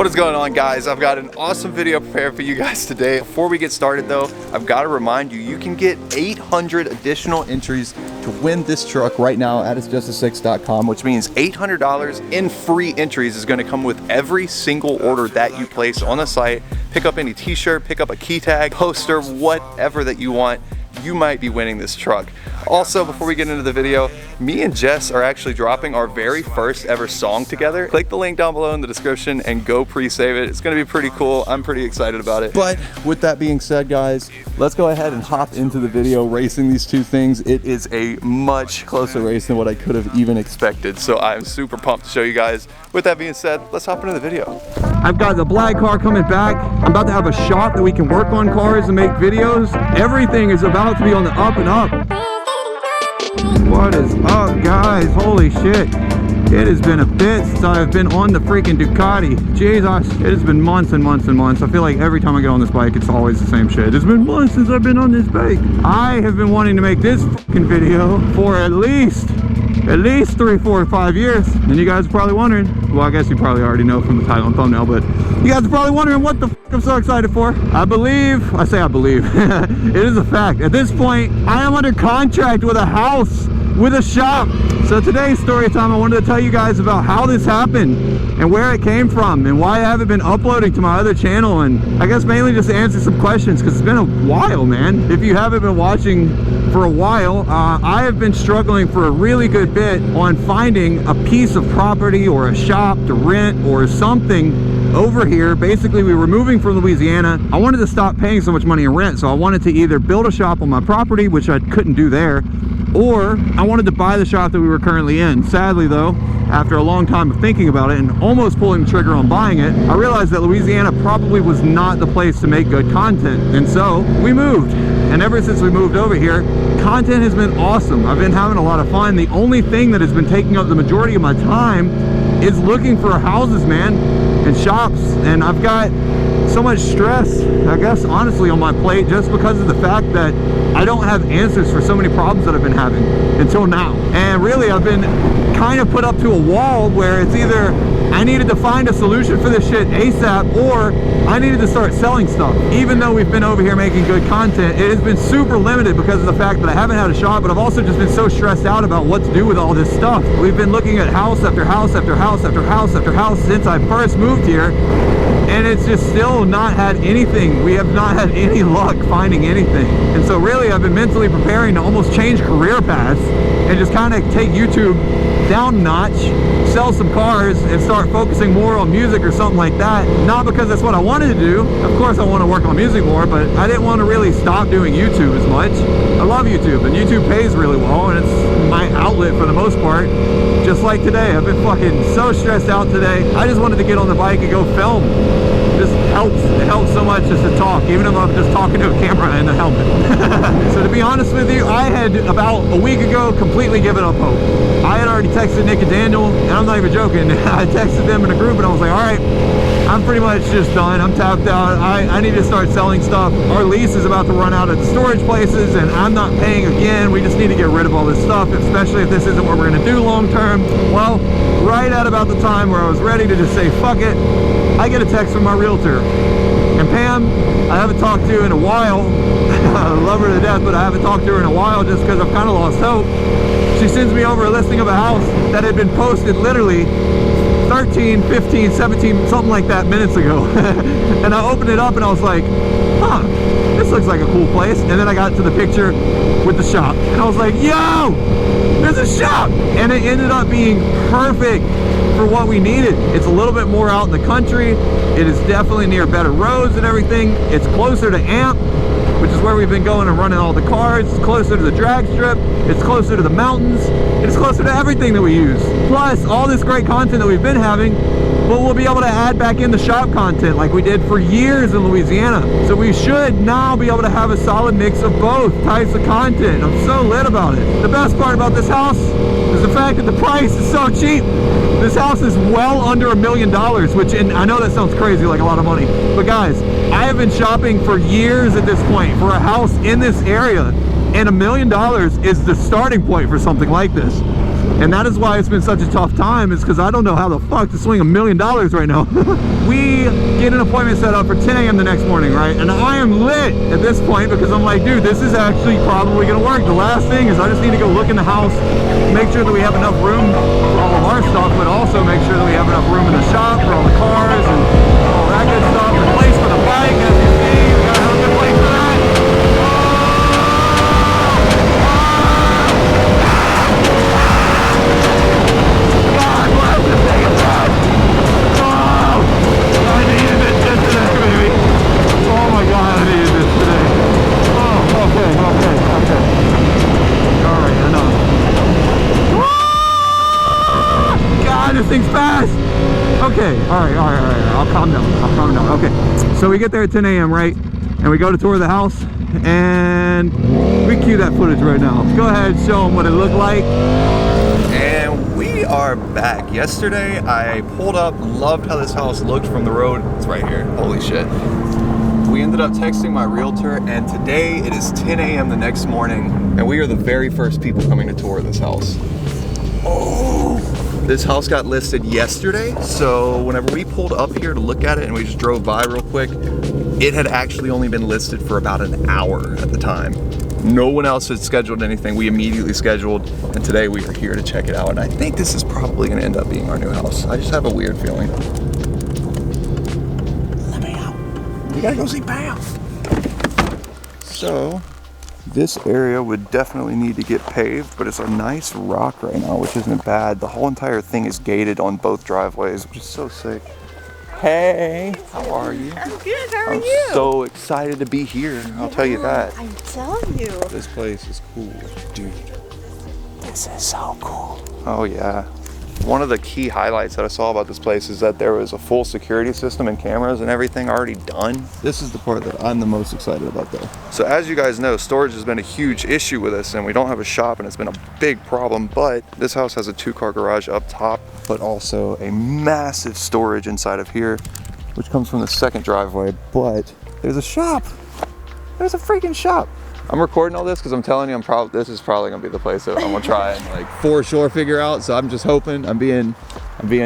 What is going on, guys? I've got an awesome video prepared for you guys today. Before we get started though, I've got to remind you, you can get 800 additional entries to win this truck right now at itsjustasix.com, which means $800 in free entries is going to come with every single order that you place on the site. Pick up any t-shirt, pick up a key tag, poster, whatever that you want. You might be winning this truck. Also, before we get into the video, me and Jess are actually dropping our very first ever song together. Click the link down below in the description and go pre-save it. It's gonna be pretty cool. I'm pretty excited about it. But with that being said, guys, let's go ahead and hop into the video racing these two things. It is a much closer race than what I could have even expected. So I'm super pumped to show you guys. With that being said, let's hop into the video. I've got the black car coming back. I'm about to have a shop that we can work on cars and make videos. Everything is about to be on the up and up. What is up, guys? Holy shit. It has been a bit since I've been on the freaking Ducati. Jesus, it has been months and months and months. I feel like every time I get on this bike, it's always the same shit. It's been months since I've been on this bike. I have been wanting to make this fucking video for at least 3, 4, 5 years. And you guys are probably wondering, well, I guess you probably already know from the title and thumbnail, but you guys are probably wondering what the fuck I'm so excited for. I believe, it is a fact. At this point, I am under contract with a house, with a shop. So today's story time, I wanted to tell you guys about how this happened and where it came from and why I haven't been uploading to my other channel, and I guess mainly just to answer some questions because it's been a while, man. If you haven't been watching for a while, I have been struggling for a really good bit on finding a piece of property or a shop to rent or something over here. Basically, we were moving from Louisiana. I wanted to stop paying so much money in rent, so I wanted to either build a shop on my property, which I couldn't do there, or I wanted to buy the shop that we were currently in. Sadly though, after a long time of thinking about it and almost pulling the trigger on buying it, I realized that Louisiana probably was not the place to make good content, and so we moved. And ever since we moved over here, content has been awesome. I've been having a lot of fun. The only thing that has been taking up the majority of my time is looking for houses, man, and shops. And I've got so much stress, I guess, honestly, on my plate just because of the fact that I don't have answers for so many problems that I've been having until now. And really, I've been kind of put up to a wall where it's either I needed to find a solution for this shit ASAP, or I needed to start selling stuff. Even though we've been over here making good content, it has been super limited because of the fact that I haven't had a shop, but I've also just been so stressed out about what to do with all this stuff. We've been looking at house after house after house after house after house since I first moved here, and it's just still not had anything. We have not had any luck finding anything. And so really, I've been mentally preparing to almost change career paths and just kind of take YouTube down a notch, sell some cars, and start focusing more on music or something like that. Not because that's what I wanted to do. Of course I want to work on music more, but I didn't want to really stop doing YouTube as much. I love YouTube, and YouTube pays really well, and it's my outlet for the most part. Just like today, I've been fucking so stressed out today. I just wanted to get on the bike and go film. Just helps. It helps so much just to talk, even if I'm just talking to a camera in a helmet. So to be honest with you, I had about a week ago completely given up hope. I had already texted Nick and Daniel, and I'm not even joking. I texted them in a group and I was like, all right, I'm pretty much just done. I'm tapped out. I need to start selling stuff. Our lease is about to run out at the storage places, and I'm not paying again. We just need to get rid of all this stuff, especially if this isn't what we're gonna do long term. Well, right at about the time where I was ready to just say, fuck it, I get a text from my realtor. And Pam, I haven't talked to in a while. I love her to death, but I haven't talked to her in a while just because I've kind of lost hope. She sends me over a listing of a house that had been posted literally 13, 15, 17, something like that minutes ago. And I opened it up and I was like, huh, this looks like a cool place. And then I got to the picture with the shop and I was like, yo, there's a shop. And it ended up being perfect for what we needed. It's a little bit more out in the country. It is definitely near better roads and everything. It's closer to AMP, which is where we've been going and running all the cars. It's closer to the drag strip. It's closer to the mountains. It's closer to everything that we use. Plus, all this great content that we've been having, but we'll be able to add back in the shop content like we did for years in Louisiana. So we should now be able to have a solid mix of both types of content. I'm so lit about it. The best part about this house is the fact that the price is so cheap. This house is well under $1 million, which, and I know that sounds crazy, like a lot of money, but guys, I have been shopping for years at this point for a house in this area, and $1 million is the starting point for something like this. And that is why it's been such a tough time, is because I don't know how the fuck to swing $1 million right now. We get an appointment set up for 10 a.m. the next morning, right? And I am lit at this point because I'm like, dude, this is actually probably gonna work. The last thing is I just need to go look in the house, make sure that we have enough room for all of our stuff, but also make sure that we have enough room in the shop for all the cars and all that good stuff. The place for the bike, as you see, we gotta have a good place for that. This thing's fast. Okay, all right. I'll calm down. Okay, so we get there at 10 a.m. right, and we go to tour the house, and we cue that footage right now. Go ahead, show them what it looked like. And we are back. Yesterday I pulled up, loved how this house looked from the road. It's right here. Holy shit. We ended up texting my realtor, and today it is 10 a.m. the next morning, and we are the very first people coming to tour this house. Oh, this house got listed yesterday, so whenever we pulled up here to look at it and we just drove by real quick, it had actually only been listed for about an hour at the time. No one else had scheduled anything. We immediately scheduled, and today we are here to check it out, and I think this is probably going to end up being our new house. I just have a weird feeling. Let me out. We gotta go see Pam. So, this area would definitely need to get paved, but it's a nice rock right now, which isn't bad. The whole entire thing is gated on both driveways, which is so sick. Hey, how are you? I'm good, how are you? I'm so excited to be here, I'll tell you that. I'm telling you. This place is cool, dude. This is so cool. Oh yeah. One of the key highlights that I saw about this place is that there was a full security system and cameras and everything already done. This is the part that I'm the most excited about though. So as you guys know, storage has been a huge issue with us, and we don't have a shop, and it's been a big problem, but this house has a 2-car garage up top, but also a massive storage inside of here, which comes from the second driveway, but there's a shop. There's a freaking shop. I'm recording all this because I'm telling you, this is probably gonna be the place that I'm gonna try and like for sure figure out. So I'm just hoping. I'm being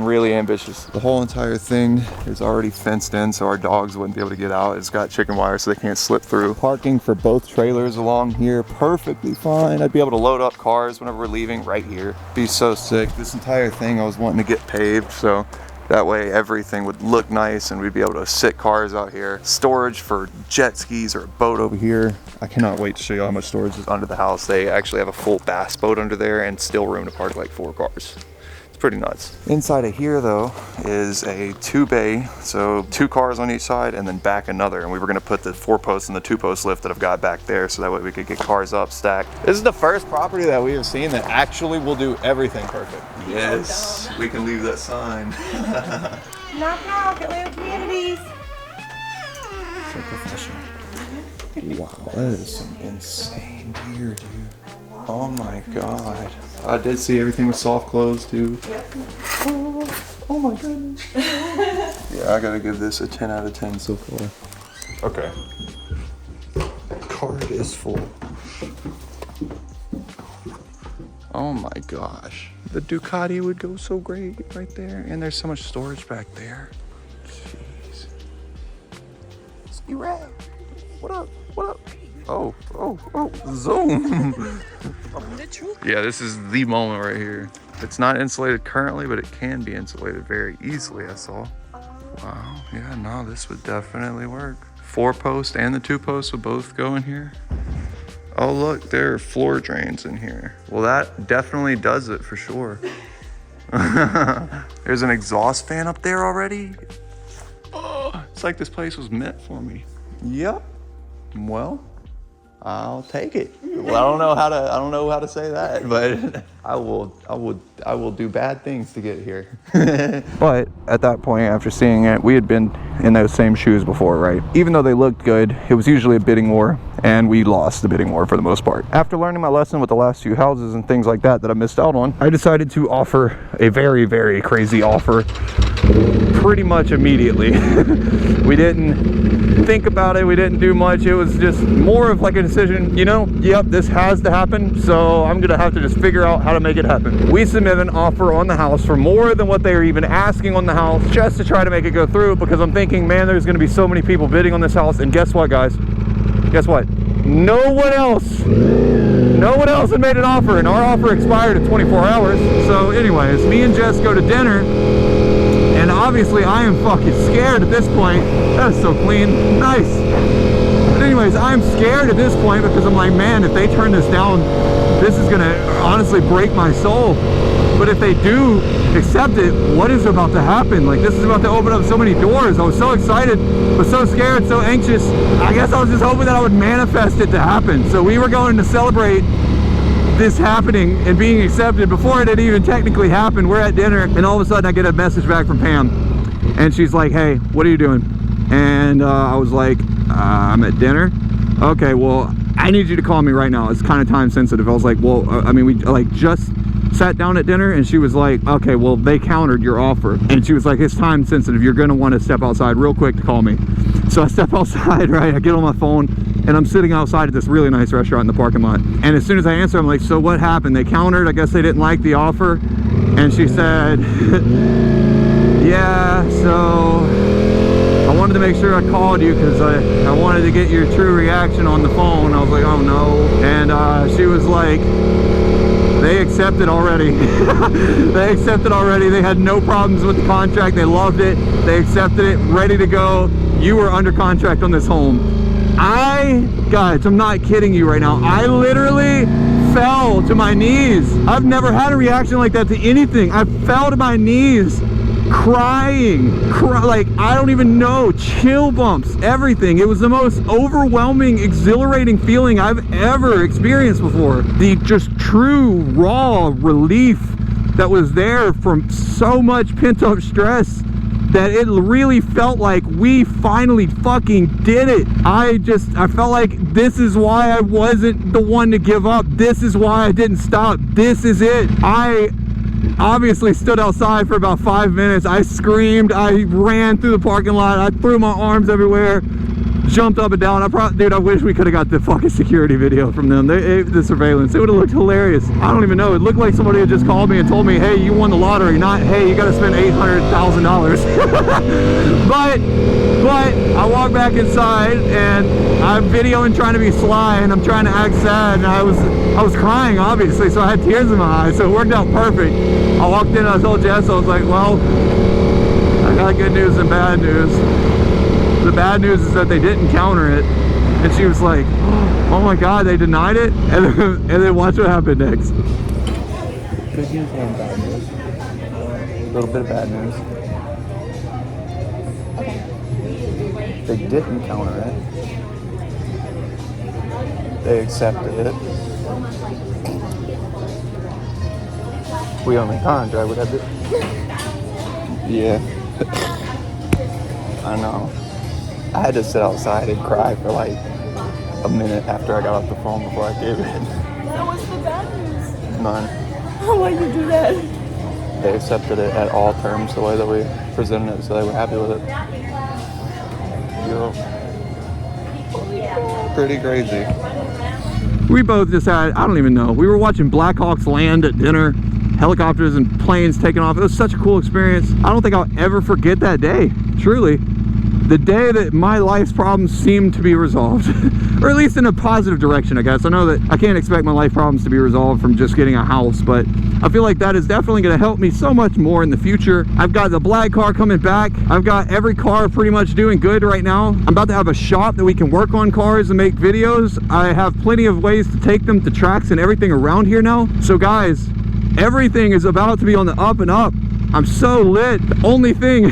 really ambitious. The whole entire thing is already fenced in, so our dogs wouldn't be able to get out. It's got chicken wire so they can't slip through. Parking for both trailers along here, perfectly fine. I'd be able to load up cars whenever we're leaving right here. Be so sick. This entire thing I was wanting to get paved, so that way everything would look nice and we'd be able to sit cars out here. Storage for jet skis or a boat over here. I cannot wait to show you how much storage is under the house. They actually have a full bass boat under there and still room to park like 4 cars. It's pretty nuts. Inside of here though is a 2-bay, so 2 cars on each side and then back another. And we were gonna put the 4-post and the 2-post lift that I've got back there so that way we could get cars up, stacked. This is the first property that we have seen that actually will do everything perfect. Yes, we can leave that sign. Knock knock, Atlanta Communities. So professional. Wow, that is some insane gear, dude. Oh my god. I did see everything was soft close too. Yep. Oh my goodness. Yeah, I gotta give this a 10 out of 10 so far. Okay. Card is full. Oh my gosh. The Ducati would go so great right there. And there's so much storage back there. Jeez. Ski Ray. What up? What up? Oh, zoom. Yeah, this is the moment right here. It's not insulated currently, but it can be insulated very easily, I saw. Wow, yeah, no, this would definitely work. 4-post and the 2-post would both go in here. Oh look, there are floor drains in here. Well, that definitely does it for sure. There's an exhaust fan up there already. Oh, it's like this place was meant for me. Yep. Well, I'll take it. Well, I don't know how to say that, but I will do bad things to get here. But at that point, after seeing it, we had been in those same shoes before, right? Even though they looked good, it was usually a bidding war, and we lost the bidding war for the most part. After learning my lesson with the last few houses and things like that I missed out on, I decided to offer a very, very crazy offer pretty much immediately. We didn't think about it. We didn't do much. It was just more of like a decision, you know, yep, this has to happen, so I'm gonna have to just figure out how to make it happen. We submitted an offer on the house for more than what they were even asking on the house, just to try to make it go through, because I'm thinking, man, there's gonna be so many people bidding on this house. And guess what, guys? Guess what? No one else had made an offer, and our offer expired in 24 hours. So anyways, me and Jess go to dinner, and obviously I am fucking scared at this point. That is so clean. Nice. But anyways, I'm scared at this point because I'm like, man, if they turn this down, this is gonna honestly break my soul. But if they do accept it, what is about to happen? Like, this is about to open up so many doors. I was so excited, but so scared, so anxious. I guess I was just hoping that I would manifest it to happen. So we were going to celebrate this happening and being accepted before it had even technically happened. We're at dinner, and all of a sudden I get a message back from Pam, and she's like, hey, what are you doing? And I was like, I'm at dinner. Okay, well, I need you to call me right now. It's kind of time sensitive. I was like, well, I mean, we like just sat down at dinner, and she was like, okay, well, they countered your offer. And she was like, it's time sensitive. You're gonna want to step outside real quick to call me. So I step outside, right? I get on my phone, and I'm sitting outside at this really nice restaurant in the parking lot. And as soon as I answer, I'm like, so what happened? They countered. I guess they didn't like the offer. And she said, yeah, so I wanted to make sure I called you because I wanted to get your true reaction on the phone. I was like, oh no. And she was like, they accepted already. They accepted already. They had no problems with the contract. They loved it. They accepted it, ready to go. You were under contract on this home. Guys, I'm not kidding you right now. I literally fell to my knees. I've never had a reaction like that to anything. I fell to my knees, crying, like, I don't even know, chill bumps, everything. It was the most overwhelming, exhilarating feeling I've ever experienced before. The just true, raw relief that was there from so much pent-up stress that it really felt like we finally fucking did it. I felt like this is why I wasn't the one to give up. This is why I didn't stop. This is it. I obviously stood outside for about 5 minutes. I screamed, I ran through the parking lot, I threw my arms everywhere, jumped up and down. Dude, I wish we could have got the fucking security video from them. The surveillance, it would have looked hilarious. I don't even know. It looked like somebody had just called me and told me, hey, you won the lottery, not, hey, you got to spend $800,000. But I walked back inside, and I'm videoing, trying to be sly, and I'm trying to act sad, and I was crying, obviously, so I had tears in my eyes, so it worked out perfect. I walked in, I told Jess, I was like, well, I got good news and bad news. The bad news is that they didn't counter it. And she was like, oh my God, they denied it? And then watch what happened next. Good news and bad news. A little bit of bad news. Okay. They didn't counter it. They accepted it. We own the contract, would that be? Yeah. I know. I had to sit outside and cry for like a minute after I got off the phone before I gave it. So what's the bad news? None. Why'd you do that? They accepted it at all terms the way that we presented it, so they were happy with it. Yo. Pretty crazy. We both just had, I don't even know, we were watching Black Hawks land at dinner, helicopters and planes taking off. It was such a cool experience. I don't think I'll ever forget that day, truly. The day that my life's problems seemed to be resolved, or at least in a positive direction, I guess. I know that I can't expect my life problems to be resolved from just getting a house, but I feel like that is definitely going to help me so much more in the future. I've got the black car coming back. I've got every car pretty much doing good right now. I'm about to have a shop that we can work on cars and make videos. I have plenty of ways to take them to tracks and everything around here now. So guys, everything is about to be on the up and up. I'm so lit. The only thing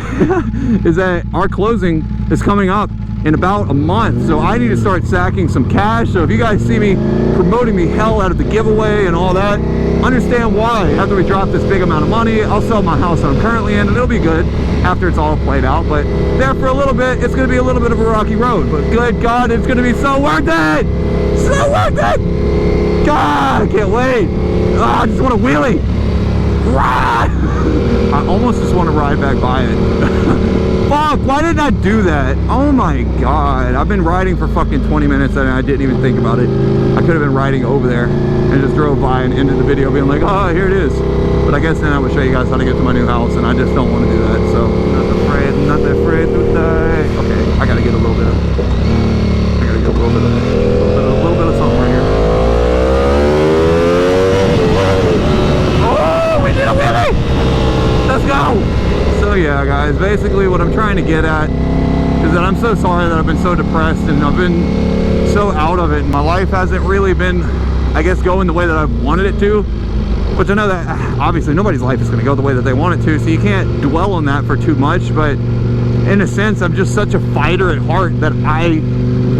is that our closing is coming up in about a month, so I need to start sacking some cash. So if you guys see me promoting the hell out of the giveaway and all that, understand why. After we drop this big amount of money, I'll sell my house that I'm currently in, and it'll be good after it's all played out. But there for a little bit, it's going to be a little bit of a rocky road, but good God, it's going to be so worth it. So worth it. God, I can't wait. Oh, I just want to wheelie. Ride. I almost just want to ride back by it. Fuck, why didn't I do that? Oh my god. I've been riding for fucking 20 minutes and I didn't even think about it. I could have been riding over there and just drove by and ended the video being like, oh, here it is. But I guess then I would show you guys how to get to my new house, and I just don't want to do that. So, not afraid to die. Okay, I gotta get a little bit of, a little bit of something right here. Oh, we did a Billy! Let's go! So yeah, guys, basically what I'm trying to get at is that I'm so sorry that I've been so depressed and I've been so out of it. My life hasn't really been, I guess, going the way that I wanted it to. Which I know that obviously nobody's life is going to go the way that they want it to, so you can't dwell on that for too much. But in a sense, I'm just such a fighter at heart that I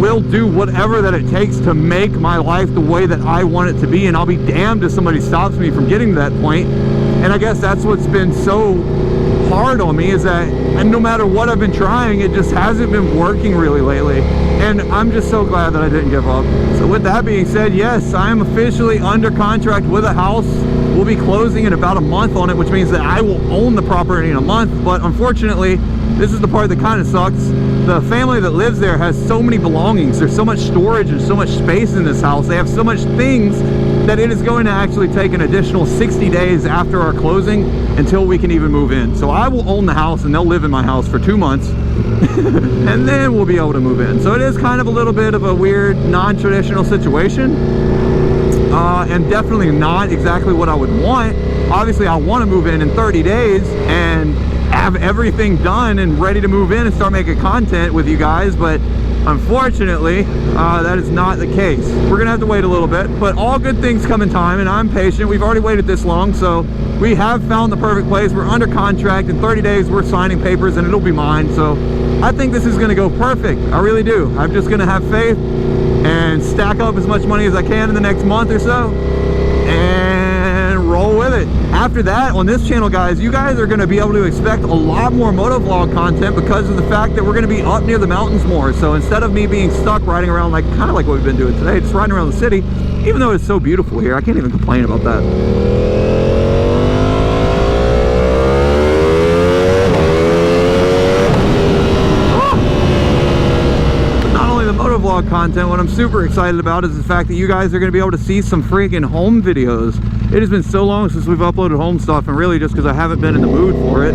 will do whatever that it takes to make my life the way that I want it to be, and I'll be damned if somebody stops me from getting to that point. And I guess that's what's been so hard on me, is that, and no matter what I've been trying, it just hasn't been working really lately. And I'm just so glad that I didn't give up. So with that being said, yes, I am officially under contract with a house. We'll be closing in about a month on it, which means that I will own the property in a month. But unfortunately, this is the part that kind of sucks. The family that lives there has so many belongings. There's so much storage and so much space in this house. They have so much things that it is going to actually take an additional 60 days after our closing until we can even move in. So I will own the house and they'll live in my house for 2 months and then we'll be able to move in. So it is kind of a little bit of a weird, non-traditional situation. And definitely not exactly what I would want. Obviously, I want to move in 30 days and have everything done and ready to move in and start making content with you guys, but unfortunately, that is not the case. We're gonna have to wait a little bit, but all good things come in time, and I'm patient. We've already waited this long, so we have found the perfect place. We're under contract. In 30 days, we're signing papers, and it'll be mine. So I think this is gonna go perfect. I really do. I'm just gonna have faith and stack up as much money as I can in the next month or so and roll with it. After that, on this channel, guys, you guys are going to be able to expect a lot more motovlog content because of the fact that we're going to be up near the mountains more. So instead of me being stuck riding around like kind of like what we've been doing today, just riding around the city, even though it's so beautiful here, I can't even complain about that. Motovlog content, what I'm super excited about is the fact that you guys are going to be able to see some freaking home videos. It has been so long since we've uploaded home stuff, and really just because I haven't been in the mood for it.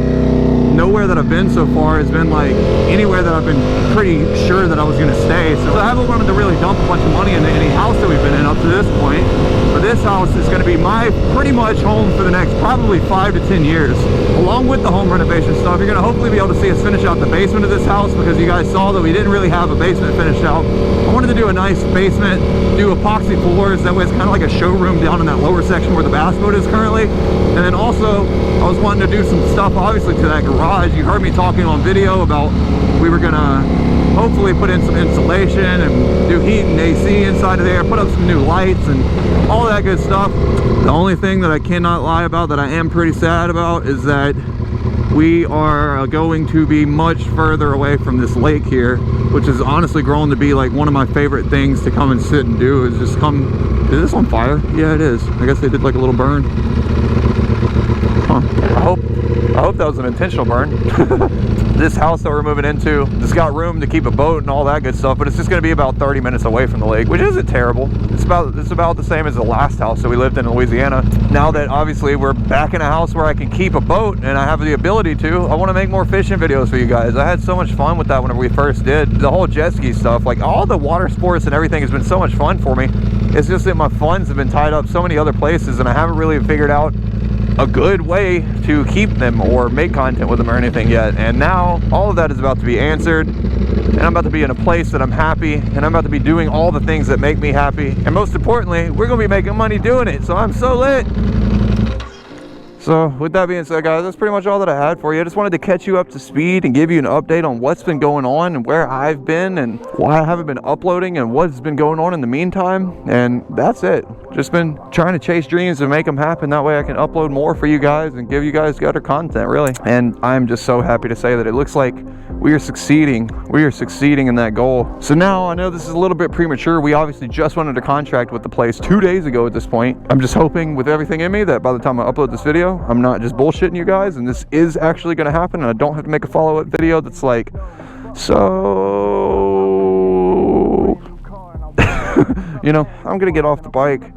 Nowhere that I've been so far has been like anywhere that I've been pretty sure that I was going to stay. So I haven't wanted to really dump a bunch of money into any house that we've been in up to this point. But this house is going to be my pretty much home for the next probably 5 to 10 years. Along with the home renovation stuff, you're going to hopefully be able to see us finish out the basement of this house, because you guys saw that we didn't really have a basement finished out. I wanted to do a nice basement, do epoxy floors, that way it's kind of like a showroom down in that lower section where the bass boat is currently. And then also, I was wanting to do some stuff obviously to that garage. You heard me talking on video about we were going to hopefully put in some insulation and do heat and AC inside of there, put up some new lights and all that good stuff. The only thing that I cannot lie about that I am pretty sad about is that we are going to be much further away from this lake here, which has honestly grown to be like one of my favorite things to come and sit and do, is just come. Is this on fire? Yeah, it is. I guess they did like a little burn. Huh. I hope that was an intentional burn. This house that we're moving into, it's got room to keep a boat and all that good stuff, but it's just going to be about 30 minutes away from the lake, which isn't terrible. It's about the same as the last house that we lived in Louisiana. Now that obviously we're back in a house where I can keep a boat and I have the ability to, I want to make more fishing videos for you guys. I had so much fun with that whenever we first did the whole jet ski stuff. Like all the water sports and everything has been so much fun for me. It's just that my funds have been tied up so many other places, and I haven't really figured out a good way to keep them or make content with them or anything yet. And now all of that is about to be answered, and I'm about to be in a place that I'm happy, and I'm about to be doing all the things that make me happy, and most importantly, we're gonna be making money doing it. So I'm so lit. So with that being said, guys, that's pretty much all that I had for you. I just wanted to catch you up to speed and give you an update on what's been going on and where I've been and why I haven't been uploading and what's been going on in the meantime. And that's it. just been trying to chase dreams and make them happen. That way I can upload more for you guys and give you guys better content, really. And I'm just so happy to say that it looks like we are succeeding in that goal. So now I know this is a little bit premature. We obviously just went into contract with the place 2 days ago at this point. I'm just hoping with everything in me that by the time I upload this video, I'm not just bullshitting you guys and this is actually going to happen and I don't have to make a follow-up video that's like, so you know, I'm gonna get off the bike,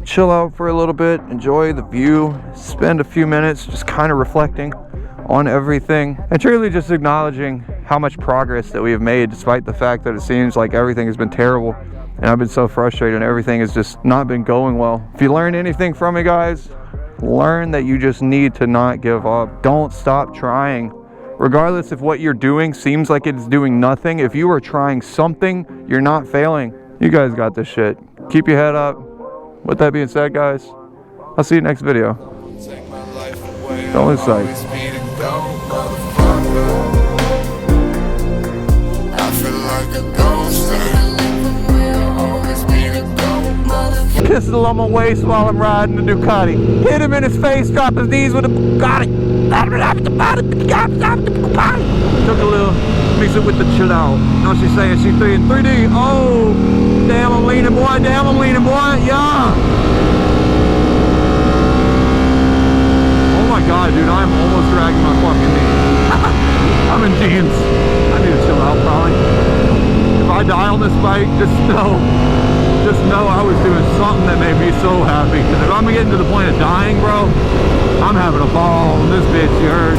chill out for a little bit, enjoy the view, spend a few minutes just kind of reflecting on everything and truly just acknowledging how much progress that we have made, despite the fact that it seems like everything has been terrible and I've been so frustrated and everything has just not been going well. If you learned anything from me, guys, learn that you just need to not give up. Don't stop trying. Regardless if what you're doing seems like it's doing nothing, if you are trying something, you're not failing. You guys got this shit. Keep your head up. With that being said, guys, I'll see you next video. Don't lose sight. Kisses on my waist while I'm riding the Ducati. Hit him in his face, drop his knees with a Bugatti. Took a little, mix it with the chill out. Now she's saying she's 3 in 3D. Oh, damn, I'm leaning, boy. Damn, I'm leaning, boy. Yeah. Oh my God, dude, I'm almost dragging my fucking knee. I'm in jeans. I need to chill out, probably. If I die on this bike, just know I was doing something that made me so happy. Because if I'm getting to the point of dying, bro, I'm having a ball on this bitch, you heard?